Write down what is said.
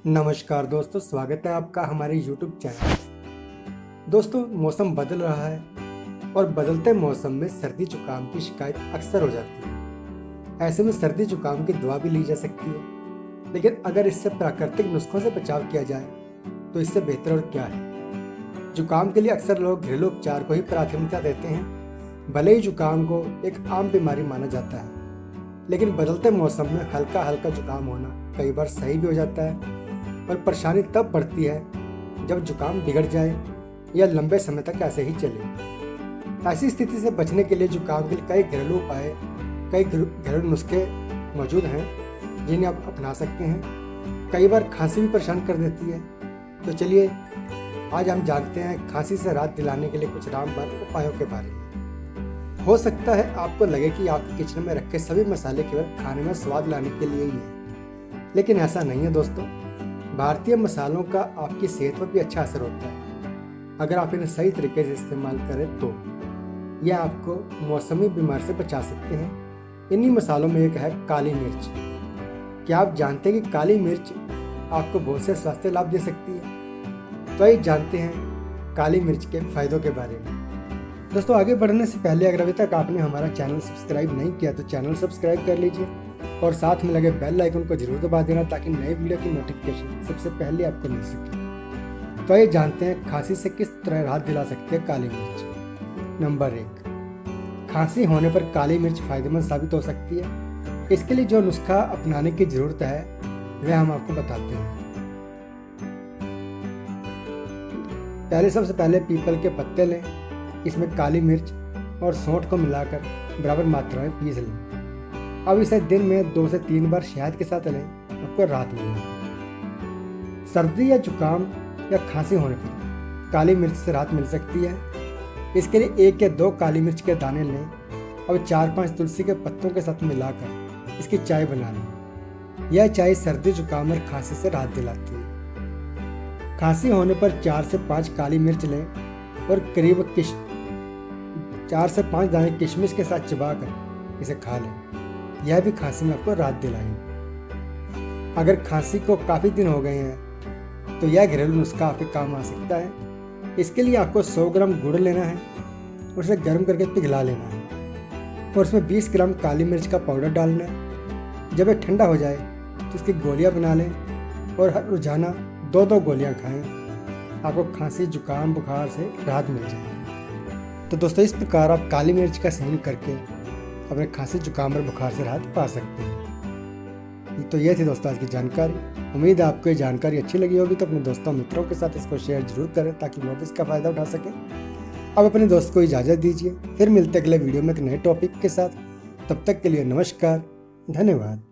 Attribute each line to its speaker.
Speaker 1: नमस्कार दोस्तों, स्वागत है आपका हमारे YouTube चैनल। दोस्तों, मौसम बदल रहा है और बदलते मौसम में सर्दी जुकाम की शिकायत अक्सर हो जाती है। ऐसे में सर्दी जुकाम की दवा भी ली जा सकती है, लेकिन अगर इससे प्राकृतिक नुस्खों से बचाव किया जाए तो इससे बेहतर और क्या है। जुकाम के लिए अक्सर लोग घरेलू उपचार को ही प्राथमिकता देते हैं। भले ही जुकाम को एक आम बीमारी माना जाता है, लेकिन बदलते मौसम में हल्का हल्का जुकाम होना कई बार सही भी हो जाता है। पर परेशानी तब बढ़ती है जब जुकाम बिगड़ जाए या लंबे समय तक ऐसे ही चले। ऐसी स्थिति से बचने के लिए जुकाम के लिए कई घरेलू उपाय, कई घरेलू नुस्खे मौजूद हैं जिन्हें आप अपना सकते हैं। कई बार खांसी भी परेशान कर देती है, तो चलिए आज हम जानते हैं खांसी से राहत दिलाने के लिए कुछ रामबाण उपायों के बारे में। हो सकता है आपको लगे कि आपके किचन में रखे सभी मसाले केवल खाने में स्वाद लाने के लिए ही हैं, लेकिन ऐसा नहीं है दोस्तों। भारतीय मसालों का आपकी सेहत पर भी अच्छा असर होता है अगर आप इन्हें सही तरीके से इस्तेमाल करें तो यह आपको मौसमी बीमारी से बचा सकते हैं। इन्हीं मसालों में एक है काली मिर्च। क्या आप जानते हैं कि काली मिर्च आपको बहुत से स्वास्थ्य लाभ दे सकती है? तो आइए जानते हैं काली मिर्च के फायदों के बारे में। दोस्तों, आगे बढ़ने से पहले अगर अभी तक आपने हमारा चैनल सब्सक्राइब नहीं किया तो चैनल सब्सक्राइब कर लीजिए और साथ में लगे बेल आइकन को जरूर दबा देना ताकि नए वीडियो की नोटिफिकेशन सबसे पहले आपको मिल सके। तो आइए जानते हैं खांसी से किस तरह राहत दिला सकती है काली मिर्च। नंबर 1, खांसी होने पर काली मिर्च फायदेमंद साबित हो सकती है। इसके लिए जो नुस्खा अपनाने की जरूरत है वह हम आपको बताते हैं। सबसे पहले पीपल के पत्ते लें, इसमें काली मिर्च और सौंठ को मिलाकर बराबर मात्रा में पीस लें। अब इसे दिन में 2 से 3 बार शहद के साथ लें, आपको राहत मिलेगी। सर्दी या जुकाम या खांसी होने पर काली मिर्च से राहत मिल सकती है। इसके लिए 1 या 2 काली मिर्च के दाने लें और 4-5 तुलसी के पत्तों के साथ मिलाकर इसकी चाय बना लें। यह चाय सर्दी जुकाम और खांसी से राहत दिलाती है। खांसी होने पर 4 से 5 काली मिर्च लें और करीब 4 से 5 दाने किशमिश के साथ चबाकर इसे खा लें। यह भी खांसी में आपको राहत दिलाएंगे। अगर खांसी को काफ़ी दिन हो गए हैं तो यह घरेलू नुस्खा आपके काम आ सकता है। इसके लिए आपको 100 ग्राम गुड़ लेना है और उसे गर्म करके पिघला लेना है और उसमें 20 ग्राम काली मिर्च का पाउडर डालना है। जब यह ठंडा हो जाए तो इसकी गोलियां बना लें और हर रोजाना 2-2 गोलियां खाएं। आपको खांसी, जुकाम, बुखार से राहत मिल जाएगी। तो दोस्तों, इस प्रकार आप काली मिर्च का सेवन करके अपने खांसी, जुकाम और बुखार से राहत पा सकते हैं। तो ये थी दोस्तों आज की जानकारी। उम्मीद है आपको ये जानकारी अच्छी लगी होगी, तो अपने दोस्तों मित्रों के साथ इसको शेयर जरूर करें ताकि वो भी इसका फ़ायदा उठा सकें। अब अपने दोस्त को इजाज़त दीजिए, फिर मिलते अगले वीडियो में एक नए टॉपिक के साथ। तब तक के लिए नमस्कार, धन्यवाद।